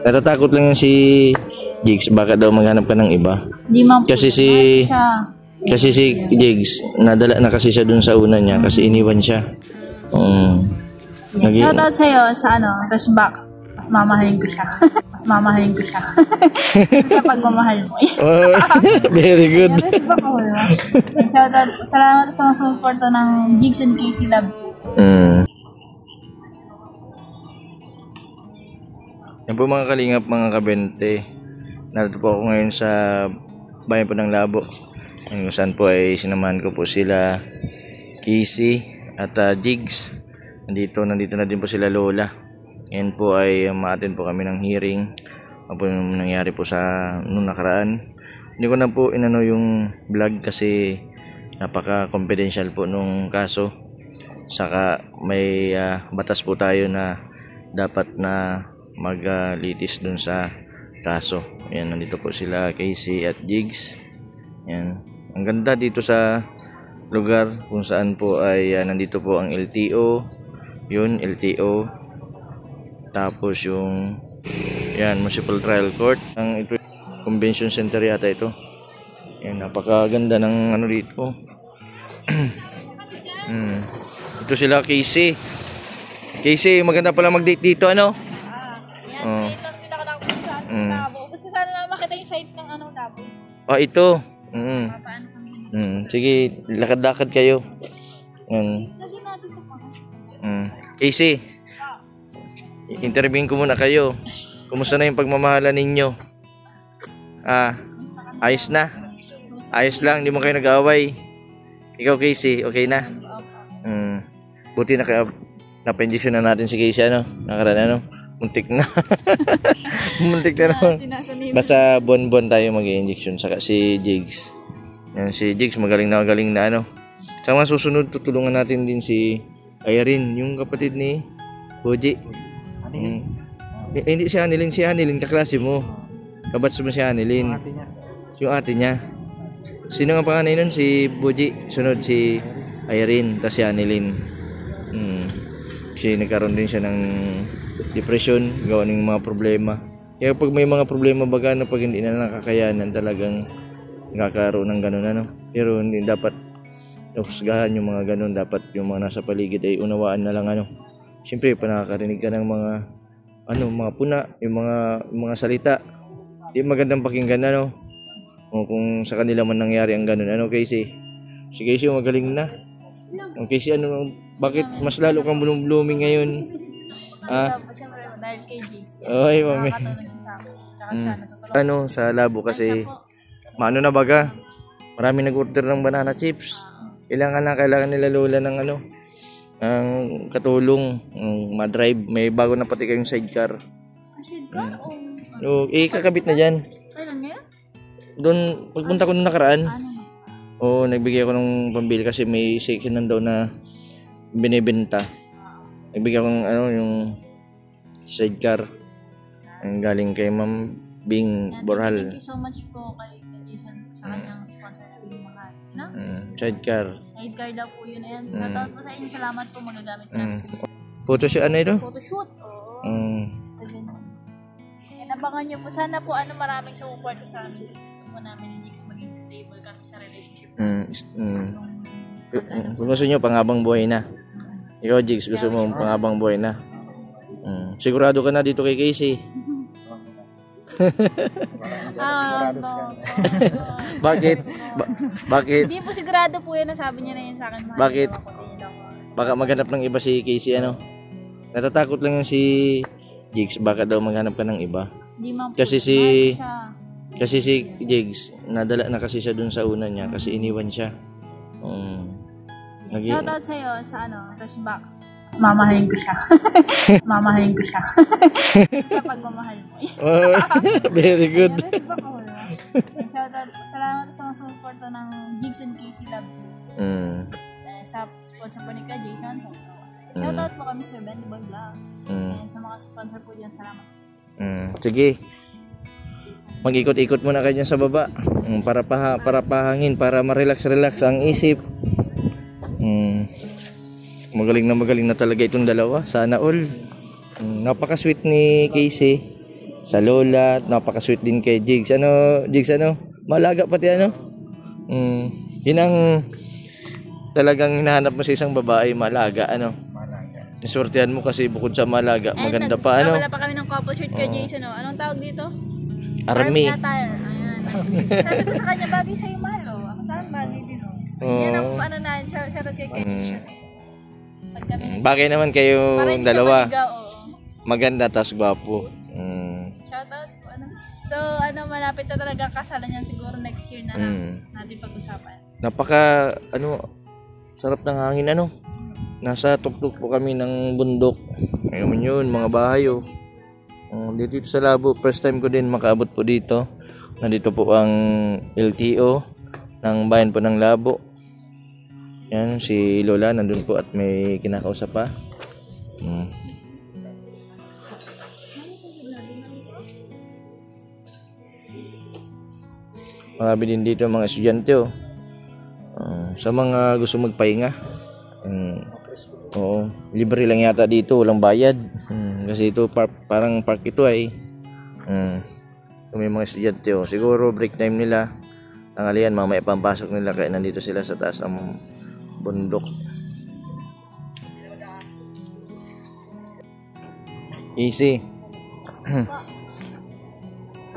Natatakot lang yung si Jigs, baka daw maghanap ka ng iba. Di man po. Kasi si Jigs, nadala na kasi siya dun sa una niya kasi iniwan siya. Shoutout sa'yo sa cashback. Mas mamahalin ko siya. Mas mamahalin ko siya. Sa pagmamahal mo. Very good. Shoutout. Salamat sa mga suporto ng Jigs and Casey Love. Yan po mga kalingap, mga kabente. Narito po ako ngayon sa bayan po ng Labo. Kung saan po ay sinamahan ko po sila Casey at Jigs. Nandito na din po sila Lola. Ngayon po ay ma-attend po kami ng hearing. Ano po yung nangyari po sa nung nakaraan. Hindi ko na po inano yung vlog kasi napaka-confidential po nung kaso. Saka may batas po tayo na dapat na maglitis dun sa kaso. Ayan, nandito po sila Casey at Jigs. Ayan. Ang ganda dito sa lugar kung saan po ay nandito po ang LTO. Yun, LTO. Tapos yung Municipal Trial Court. Ang ito, Convention Center yata ito. Ayan, napakaganda ng dito. Ito sila Casey. Casey, maganda pala mag-date dito, ano? Gusto sana na makita yung site ng Labo. Ito. Sige, lakad-lakad kayo. Casey, interviewin ko muna kayo. Kumusta na yung pagmamahalan ninyo? Ayos na? Ayos lang, hindi mo kayo nag-aaway. Ikaw Casey, okay na? Buti napa-injection na natin si Casey, nakaraan, muntik na. Muntik na naman. Basta buwan-buwan tayo mag-injection. Saka si Jigs. Yan, si Jigs magaling na Sa mga susunod, tutulungan natin din si Irene, yung kapatid ni Boji. Hindi si Annelyn, kaklase mo. Kabats mo si Annelyn. Yung ate niya. Sino nga panganay nun? Si Boji. Sunod si Irene, tapos si Annelyn. Kasi nagkaroon din siya ng depression, gawa ng mga problema. Kaya pag may mga problema baga pag hindi na nakakayanan, talagang nakakaroon ng ganun Pero hindi dapat husgahan yung mga ganun. Dapat yung mga nasa paligid ay unawaan na lang Siyempre pa nakakarinig ka ng mga mga puna, yung mga salita. Di magandang pakinggan O kung sa kanila man nangyari ang ganun. Casey? Si Casey magaling na. Casey, bakit mas lalo kang blooming ngayon? Siyempre, dahil kay Jigs. Ay, mami. Sa Labo kasi maano na baga. Marami nag-order ng banana chips. Kailangan nila Lola ng ang katulong, ma-drive. May bago na pati kayong sidecar. Sidecar? Kakabit na dyan. Kailan ngayon? Doon, pagpunta ko nung nakaraan. Nagbigay ako ng pambili kasi may second hand daw na binibenta. Nagbigay ako ng yung sidecar. Ang galing kay Ma'am Bing Borhal. Thank you so much po kay Jason sa kanyang sponsor na Bimahal. Sidecar. Sidecar daw po yun. Shoutout po sa inyo. Salamat po, magagamit namin sa gusto. Photoshoot ito? Photoshoot. Abangan nyo po. Sana po maraming support sa amin. Gusto po namin yung Jigs maging stable kami sa relationship. Kung gusto nyo, panghabang buhay na. Ikaw Jigs, gusto mo panghabang buhay na. Sigurado ka na dito kay Casey. Bakit? Bakit? Hindi po sigurado po yan. Nasabi niya na yun sa akin. Bakit? Baka maghanap ng iba si Casey Natatakot lang yung si Jigs, baka daw maghanap ka ng iba. Kasi si Jigs, nadala na kasi siya dun sa una niya kasi iniwan siya. Shoutout sa'yo sa cashback. Mas mamahalin ko siya. Mas mamahalin ko siya. Sa pagmamahal mo. Very good. Shoutout. Salamat sa mga suporto ng Jigs and Casey Love. Sa sponsor po ni Ka Jason. Shoutout po kay Mr. Ben Boy Vlog. Sa mga sponsor po dyan, salamat. Sige. Mag-ikot-ikot muna kayo dyan sa baba. Para pahangin, para ma-relax-relax ang isip. Magaling na talaga itong dalawa. Sana all. Napaka-sweet ni Casey sa lola. Napaka-sweet din kay Jigs. Jigs Malaga pati Yun ang talagang hinahanap mo sa isang babae, malaga, Nasortihan mo kasi bukod sa malaga, maganda pa, Wala pa kami ng couple shirt kay Jason, Anong tawag dito? Army. Attire. Ayan. Sabi ko sa kanya, bagay sa'yo, mahal, Ako sa akin, bagay din, Yan ang shoutout kay Jason. Bagay naman kayo dalawa. Maligaw, Maganda, tas gwapo. Shoutout po, So, malapit na talaga kasalan yan siguro next year na lang natin pag-usapan. Napaka, sarap ng hangin, Nasa tuktok po kami ng bundok. Ayun yun, mga bahay, dito sa Labo, first time ko din makaabot po dito. Nandito po ang LTO ng bayan po ng Labo. Yan, si Lola nandun po at may kinakausap pa. Marami din dito mga estudyante, sa mga gusto magpahinga. Libre lang yata dito, walang bayad. Kasi ito parang park ito ay. May mga estudyante, siguro break time nila. Tanghalian, mamaya pampasok nila kaya nandito sila sa taas ng bundok. Easy.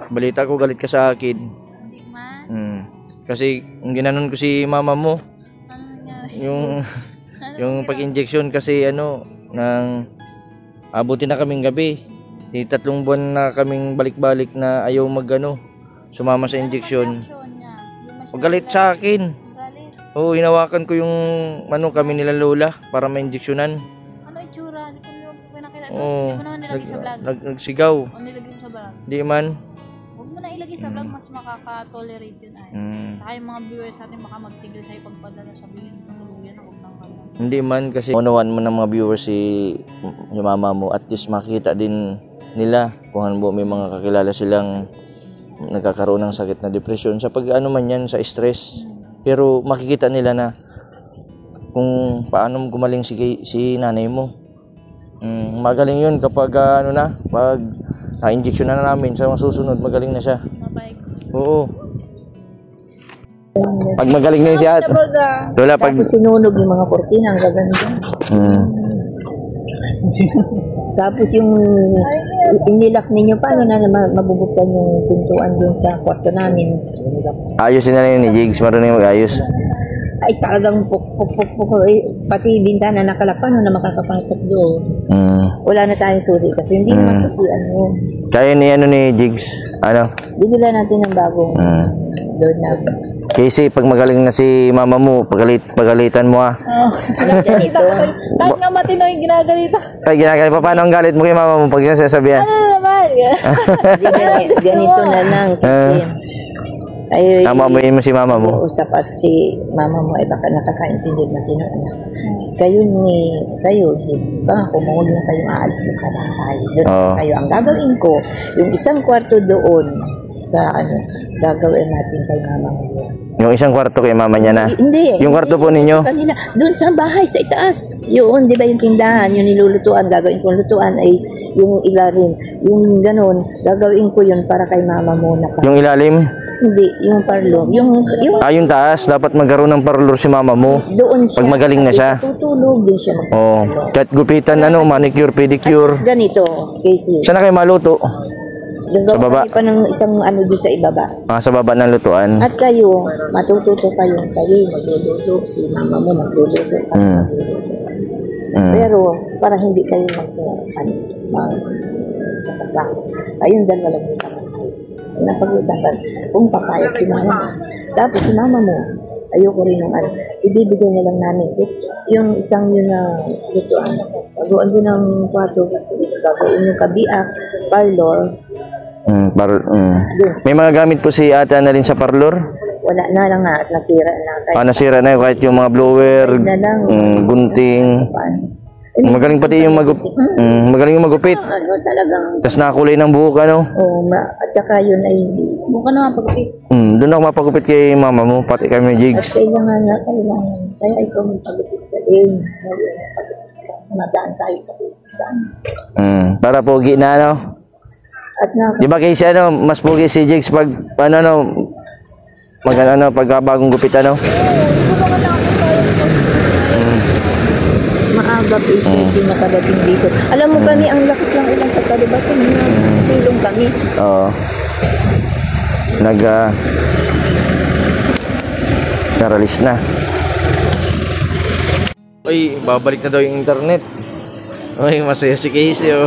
Balita ko galit ka sa akin. Hindi man. Kasi ginanon ko si mama mo. Yung pag-injection kasi nang abutin na kaming gabi. 3 buwan na kaming balik-balik na ayaw sumama sa injection. Magalit sa akin. Hinawakan ko yung kami nila lola para ma-injectionan. Ano itsura? Hindi ko pinakita. Hindi mo naman nilagay sa vlog. Nagsigaw. Nilagay mo sa vlog. Di man. Huwag mo na ilagay sa vlog, mas makaka-tolerate yun ay. Saka yung mga viewers natin baka magtigil sa'yo pagpadala, sabihin patuluyan na huwag lang kami. Hindi man kasi unawan mo ng mga viewers yung mama mo, at least makita din nila kung may mga kakilala silang nagkakaroon ng sakit na depression sa pag man yan, sa stress. Pero makikita nila na kung paano gumaling si nanay mo. Magaling yun kapag pag na-injection na namin sa mga susunod, magaling na siya. Oo. Pag magaling na yun siya. Lola, pag sinunog yung mga kortina, ang gaganda. Tapos yung inilak ninyo, paano na mabubuksan yung pintuan dun sa kwarto namin? Ayusin na yun ni Jigs, marunong mag-ayos. Ay talagang pati bintana nakalapan na makakapasok doon. Wala na tayong susi kasi hindi naman susian mo. Kaya ni Jigs, Bibila natin ng bagong door na. Kasi pag magaling na si mama mo, pagalitan mo Ganito. Kahit nga matino yung ginagalitan. Ay, ginagalit pa. Paano ang galit mo kay mama mo pag sinasabihan? Naman? Ganito na lang kasi tama mo yun si mama mo. Usap at si mama mo ay baka nakakaintindi na anak. Kayo, baka kung huwag na kayong aalis sa bahay. Doon kayo. Ang gagawin ko, yung isang kwarto doon sa gagawin natin kay mama mo. Yung isang kwarto kay mama niya na? Hindi. Yung kwarto po ninyo? Kanila, doon sa bahay, sa itaas. Yun, di ba yung tindahan, yung nilulutuan, gagawin kong lutuan ay yung ilalim. Yung ganun, gagawin ko yun para kay mama mo na. Yung ilalim? Hindi, yung parlor. Yung taas, dapat magkaroon ng parlor si mama mo. Doon siya. Pag magaling na siya. Tutulog din siya. Kahit gupitan, manicure, pedicure. Ganito, Casey. Saan na kayo maluto? Sa baba? Pa ng isang doon sa ibaba. Sa baba ng lutuan. At kayo, matututo kayo magluluto. Si mama mo magluluto. Pero, para hindi kayo magkasakit. Ayun, dalawa lang yung napag-usapan kung papayag si mama. Tapos si mama mo, ayoko rin ng ibibigay na lang namin. Yung isang yun na lutuan. Gagawin ko ng kwarto, gagawin yung kabiak, parlor. May mga gamit po si ate na rin sa parlor? Wala na lang at nasira na. Nasira na kahit yung mga blower, gunting. Magaling pati yung magaling yung magupit. Ano talagang, Tapos nakakulay ng buhok, ano? at saka yun ay, Buka naman pagpit. Doon ako mapagupit kay mama mo, pati kami at Jigs. kailangan. Kaya ikaw may pagupit ka din. Madaan tayo sa pitan. Para pogi na, ano? At Di ba kasi ano, mas pogi si Jigs pag, pagka bagong gupit, ano? maaga nakadating dito. Alam mo kami, ang lakas lang ulan sa Talubatin. Silong kami. Oo. Naralis na. Uy, babalik na daw yung internet. Uy, masaya si Casey, oh.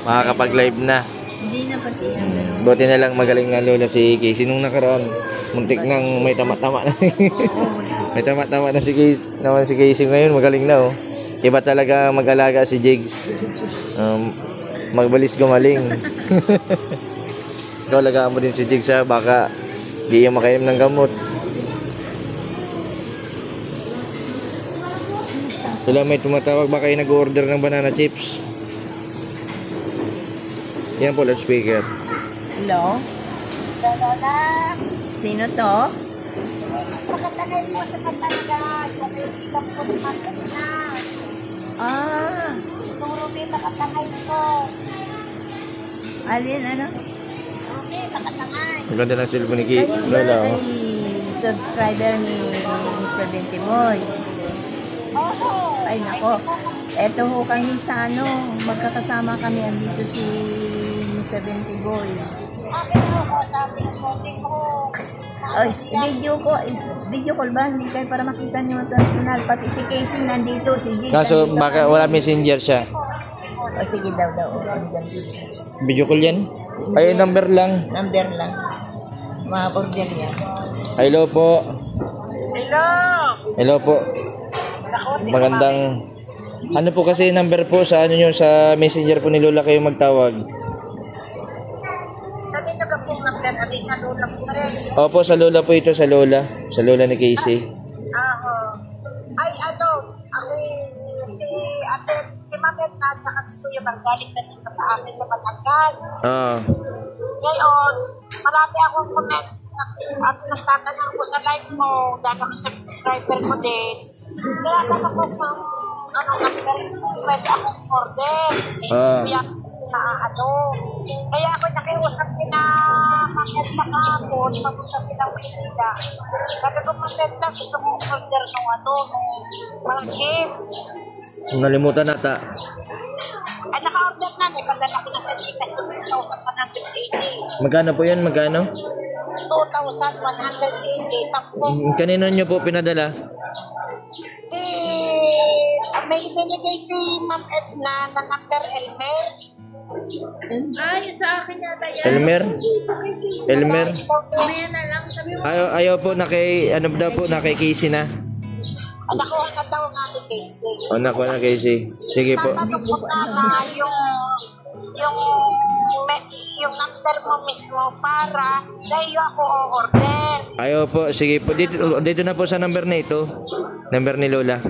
Makakapag-live na. Hindi na pati yan. Buti na lang magaling na lola si Casey. Nung nakaraan, muntik nang may tama-tama na. May tama-tama na si Casey ngayon. Magaling na, oh. Iba talaga mag-alaga si Jigs. Magbalis gumaling. Ikaw, alagaan mo din si Jigs, ha. Baka di yung makainom ng gamot. Sila may tumatawag. Baka kayo nag-order ng banana chips. Yan po, loudspeaker. Hello? Lola, Sino to? pagkatanay mo sa Batangas, nakikilang po ni Market na. Ah, Kung Ruby, makatangay ko. alin ano? Ruby, makatangay. Ang ganda ng cellphone ni Kayo ba Lola, ay oh. subscriber ni Mr. Bentimoy? Oo. Ay nako, eto ho kami sa magkakasama kami, andito si Mr. Bentimoy. Akin ako, sabi ko, hindi ko. Ay, video call ba? Hindi kayo para makita niyo ang personal. Pati si Casey nandito, si Jig. Kaso nandito baka kami. wala messenger siya. O sige daw. Video call yan? Ay, number lang. Number lang. Mga-order yan. Hello po. Hello. Hello po. Magandang... Ano po kasi number po sa sa messenger po ni Lola kayo magtawag. Sa dito ka pong number, abi sa Lola ko rin. Opo, sa Lola po ito, sa Lola. Sa Lola ni Casey. Oo. Ay, si Mamet na, tsaka si Kuya Margalit na dito sa akin sa Batangas. Oo. Ngayon, marami akong comment at nagtatanong ko sa live mo dahil kami sa subscriber ko din. Kaya tanong ko kung number pwede akong order. Kaya kaya ako nakiusap din na Mamet na kahapon, papunta silang Maynila. Sabi ko, Mamet na, gusto kong order nung mga gift. Nalimutan nata. Ay, naka-order na, ipadala ko na sa Gcash, 2,180. Magkano po yan? Magkano? 2,180. Kanino nyo po pinadala? May ibinigay si Ma'am Edna na number Elmer. Yung sa akin yata yan. Elmer? Elmer? Mamaya na lang. Sabi mo. Ayaw po na kay, na kay Casey na. Nakuha na daw nga ni Casey. O, nakuha na Casey. Sige po. Tatanong ko na yung number mo mismo para sa iyo ako o-order. Ayaw po, sige po. Dito na po sa number na ito. Number ni Lola.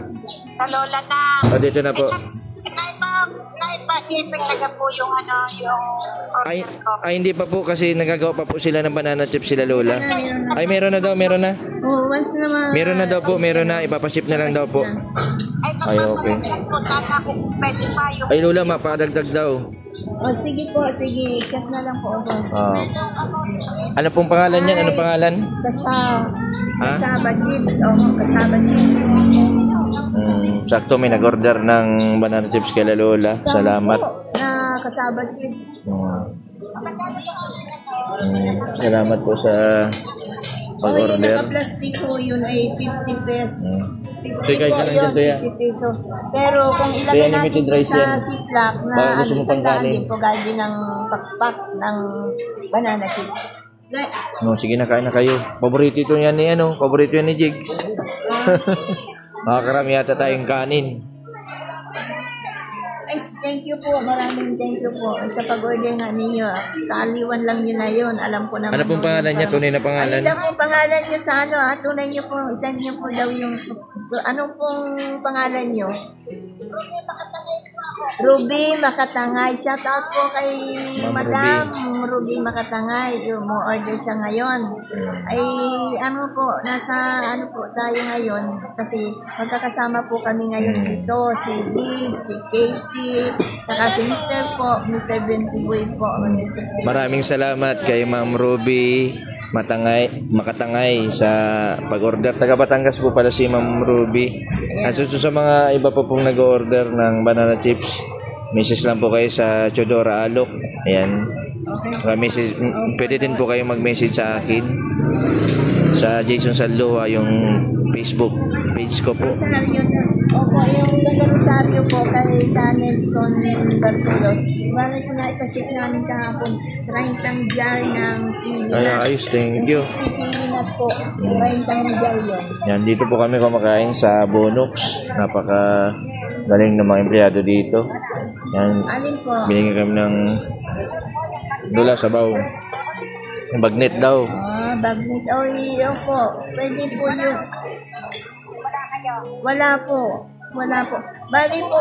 Sa Lola na. O, dito na po. Naipa-shipping na po yung yung Ay, order ko. hindi pa po kasi nagagawa pa po sila ng banana chips sila Lola. Ay, meron na daw, meron na. Oh, once naman. Meron na daw po, meron na. Ipapaship na lang daw po. Ay, okay. Po, tata ko kung pwede pa yung Ay, Lola, mapadagdag daw. Oh, sige po, sige. Chat na lang po ako. Ano pong pangalan yan? Ano pangalan? Kasaba chips. Kasaba chips. Sakto may nag-order ng banana chips kay Lola. Salamat. Na kasaba chips. Salamat po sa Oh, yung pag-order. naka-plastic po yun ay 50 pesos. 50 Sige, kahit po ka yun, nandyan, Toya. 50 pesos. Pero kung ilagay Kaya natin limited rice sa yan. ziplock na Baka gusto mo isang pang daan kanin. din po gaya din ng pakpak ng banana chips. No, sige na, kain na kayo. Paborito ito yan ni paborito yan ni Jigs. Makakarami yata tayong kanin. Ay, thank you po. Maraming thank you po. Sa pag-order nga ninyo. Kaaliwan lang nyo na yun. Alam ko naman. Ano pong pangalan niya? Tunay na pangalan? Ano daw pong pangalan nyo sa Tunay nyo po. Isan nyo po daw yung... Anong pong pangalan nyo? Ruby Makatangay. Shout out po kay Ma'am Madam Ruby Makatangay. Yung mo order siya ngayon. Ay ano po, nasa ano po tayo ngayon kasi magkakasama po kami ngayon dito. Si Big, si Casey, saka si Mr. po, Mr. Bentiboy po. Maraming salamat kay Ma'am Ruby Makatangay sa pag-order. Taga Batangas po pala si Ma'am Ruby. At sa mga iba pa pong nag-order ng banana chips, message lang po kayo sa Chodora Alok. Ayan. Message, pwede din po kayo mag-message sa akin sa Jason Salloa, yung Facebook page ko po. Rosario na. Opo, yung taga Rosario po kay Danielson Barcelos. Bali ko na ipaship namin kahapon. 30 jar ng Pilinas. Ayos, thank you. Pilinas po. 30 jar yun. Yan, dito po kami kumakain sa Bonox. Napaka galing ng mga empleyado dito. Yan, Alin po? binigyan kami ng dula sabaw. Yung bagnet daw. Bagnet. O, iyo po. Pwede po yung... Wala po. Wala po. Bali po.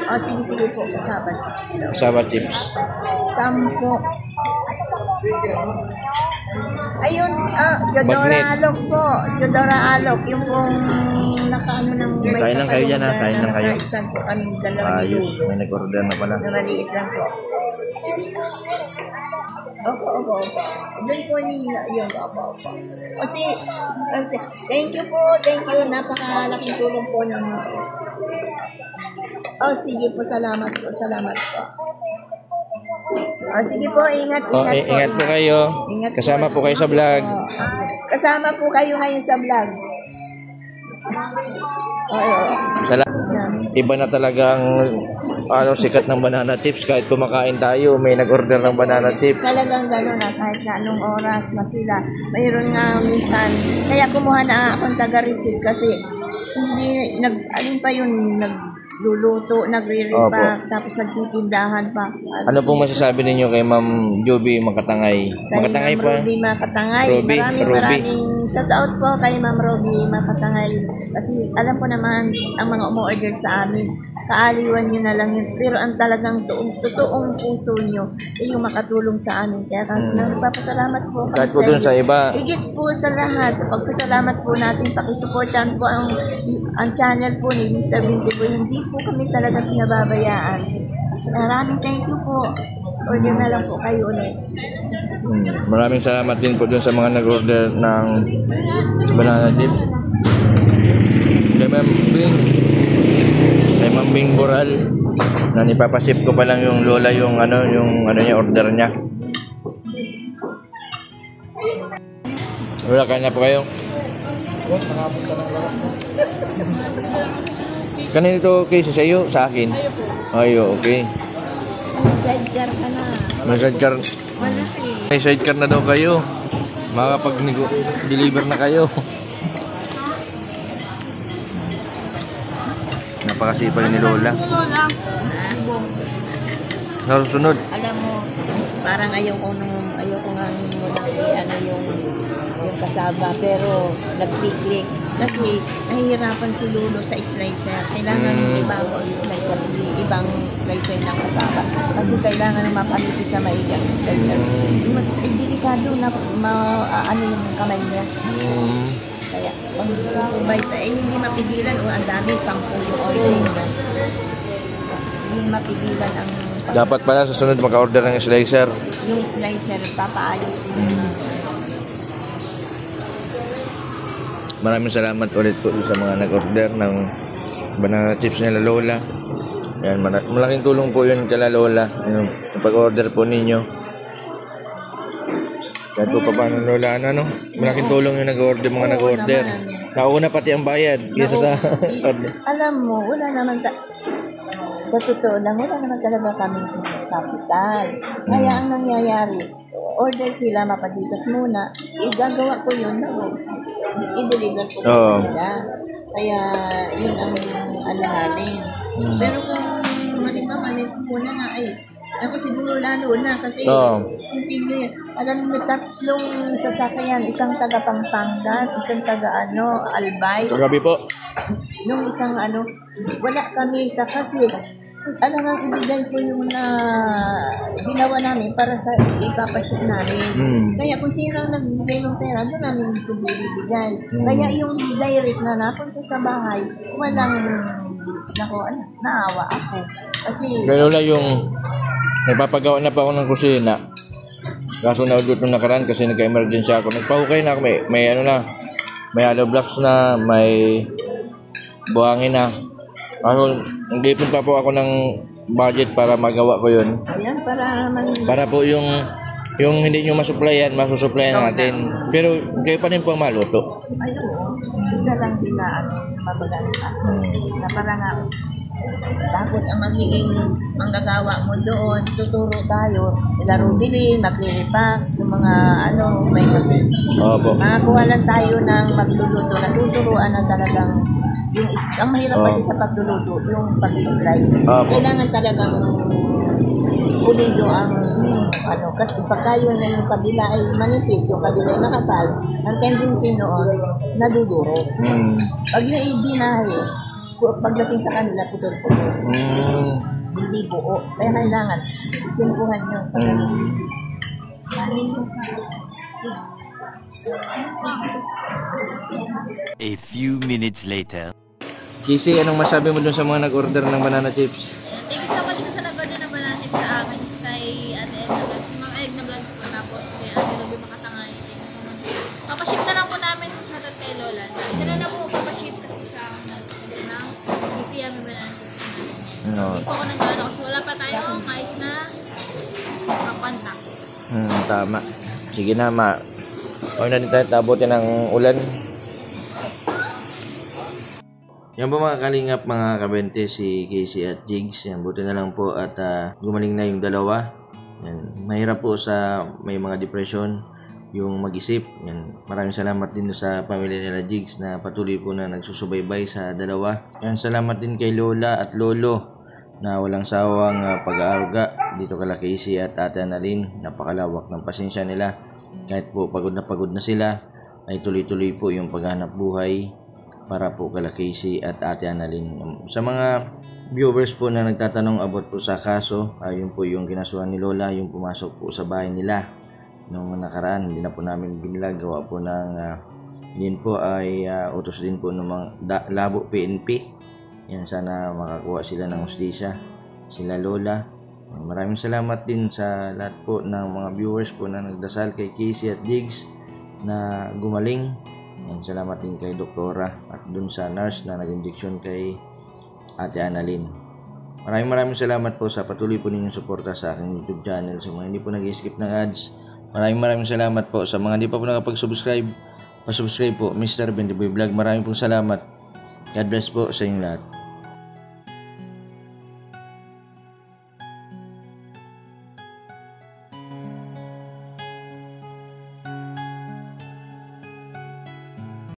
O, sige po. Kasabat. Sabat chips. 10. Ayun, Jodora Magnet. Alok po. Jodora Alok. Yung pong nakaano ng... Kain lang kayo dyan, ha? Kain lang kayo. Nakaisan po kaming dalawa ni Ayos, Lulu. may nag-order na pala. Na maliit lang po. Opo. Doon po niya yung opo. Kasi, thank you po. Napakalaking tulong po ng... Oh, sige po. Salamat po. Oh, sige po. Ingat po. Ingat po kayo. Ingat po. Kasama po kayo sa vlog. Kasama po kayo ngayon sa vlog. Oo. Iba na talagang sikat ng banana chips. Kahit kumakain tayo, may nag-order ng banana chips. Talagang gano'n na kahit na anong oras na sila. Mayroon nga minsan. Kaya kumuha na akong taga-receive kasi hindi, alin pa yun, nagluluto, nagre-repack, tapos nagtitindahan pa. Ano pong masasabi ninyo kay Ma'am Joby Makatangay? Makatangay Ma'am pa? Ruby Makatangay. Ruby. Maraming shout out po kay Ma'am Ruby Makatangay. Kasi alam ko naman ang mga umu-order sa amin. Kaaliwan nyo na lang yun. Pero ang talagang totoong puso nyo yung makatulong sa amin. Kaya nagpapasalamat po. Kahit po dun sa iba. Higit po sa lahat. Pagpasalamat po natin. Pakisuportahan po ang channel po ni Mr. Bintigo. Hindi po kami talaga pinababayaan. Maraming thank you po. Order na lang po kayo ulit. Maraming salamat din po dun sa mga nag-order ng banana chips. Kay Ma'am Bing Boral na nipapasip ko pa lang yung lola yung niya, order niya. Wala, kain na po kayo. Kanina ito case sa iyo, sa akin. Ayo, okay. Sidecar ka na. May sidecar. Wala eh. May sidecar na daw kayo. Makakapag-deliver na kayo. Napakasipag ni Lola. Narusunod. Alam mo, parang ayaw ko nga yung kasaba, pero nag-click. Kasi nahihirapan si Lolo sa slicer. Kailangan ibang slicer, ibang slicer ng kasaba. Kasi kailangan mapanipis na maigang slicer. Delikado na ano yung kamay niya. Kaya, hindi mapigilan o ang dami, 10 yung order niya. Hindi mapigilan ang... Dapat pala sa sunod maka-order ng slicer. Yung slicer, papaayos. Maraming salamat ulit po sa mga nag-order ng banana chips nila Lola. Yan, malaking tulong po yun kala Lola. Yung pag-order po ninyo. Kahit po pa paano Lola, malaking tulong yung nag-order, mga nag-order. Nauna pati ang bayad kaysa sa order. Alam mo, wala naman sa totoo lang, wala naman talaga kaming kapital. Kaya ang nangyayari, order sila, mapaditas muna, igagawa ko yun, i-deliver ko nila. Kaya yun ang alahalin. Pero kung halimbawa, may muna na Ako siguro lalo na kasi Oo. continue yan. Alam mo, may tatlong sasakyan, isang taga Pampanga, isang taga Albay. Kagabi po. Yung isang wala kami kasi alam nga ibigay ko yung ginawa namin para sa ipapashoot namin. Kaya kung sino ang nagbigay ng pera, doon namin bibigay. Kaya yung direct na napunta sa bahay, walang naawa ako. Kasi Gano'n lang yung nagpapagawa na pa ako ng kusina. Kaso naudot nung nakaraan kasi nagka-emergency ako. Nagpahukay na ako. May hollow blocks na, may buhangin na. Kaso nag-ipon pa po ako ng budget para magawa ko yun. ayan, para naman Para po yung hindi nyo masuplayan, masusuplayan natin. Pero kayo pa rin po ang maluto. ayun, isa lang din na mabalanta. Na parang tapos ang magiging manggagawa mo doon, tuturo tayo, laro bilin, maglilipa, yung mga may Opo. makakuha lang tayo ng magluluto, natuturuan na talagang ang mahirap pa sa pagluluto, yung pag-slice. Opo. Kailangan talagang pulido ang kasi pagka yun na yung kabila ay manipis, yung kabila ay makapal, ang tendency noon, naduduro. Pag yung ibinahe, pagdating sa kanila, putol-putol. Hindi buo. Kaya kailangan, pinpuhan nyo sa kanila. A few minutes later. Kisi, anong masabi mo dun sa mga nag-order ng banana chips? Thank you so much po sa nag-order ng banana chips sa akin. Kay Ate Edna Vlog, si Ma'am Edna Vlog po, tapos kay Ate Ruby Makatangay. Thank you so much. Papaship na lang po namin sa kay Lola. Sila na po papaship kasi sa akin ng Kisi Yummy banana chips. No. Hindi po ako nag-ano kasi wala pa tayong mais na contact. Tama. Sige na, huwag na din tayo tabutin ng ulan. Yan po mga kalingap, mga kabente, si Casey at Jigs. Yan, buti na lang po at gumaling na yung dalawa. Yan, mahirap po sa may mga depression yung mag-isip. Yan, maraming salamat din sa pamilya nila Jigs na patuloy po na nagsusubaybay sa dalawa. Yan, salamat din kay Lola at Lolo na walang sawang pag-aaruga dito kala Casey at Ate Annalyn. Napakalawak ng pasensya nila. Kahit po pagod na sila, ay tuloy-tuloy po yung paghanap buhay para po kala Casey at Ate Annalyn. Sa mga viewers po na nagtatanong about po sa kaso, yun po yung kinasuhan ni Lola, yung pumasok po sa bahay nila nung nakaraan. Hindi na po namin binilagawa po ng yun po ay utos din po ng mga labo PNP. Yan, sana makakuha sila ng hustisya, sila Lola. Maraming salamat din sa lahat po ng mga viewers po na nagdasal kay Casey at Jigs na gumaling. Yan, salamat din kay Doktora at dun sa nurse na nag-injection kay Ate Annalyn. Maraming salamat po sa patuloy po ninyong suporta sa aking YouTube channel. Sa mga hindi po nag-skip ng ads, maraming salamat po. Sa mga hindi pa po nakapag-subscribe, pa-subscribe po, Mr. Bendiboy Vlog. Maraming pong salamat. God bless po sa inyong lahat.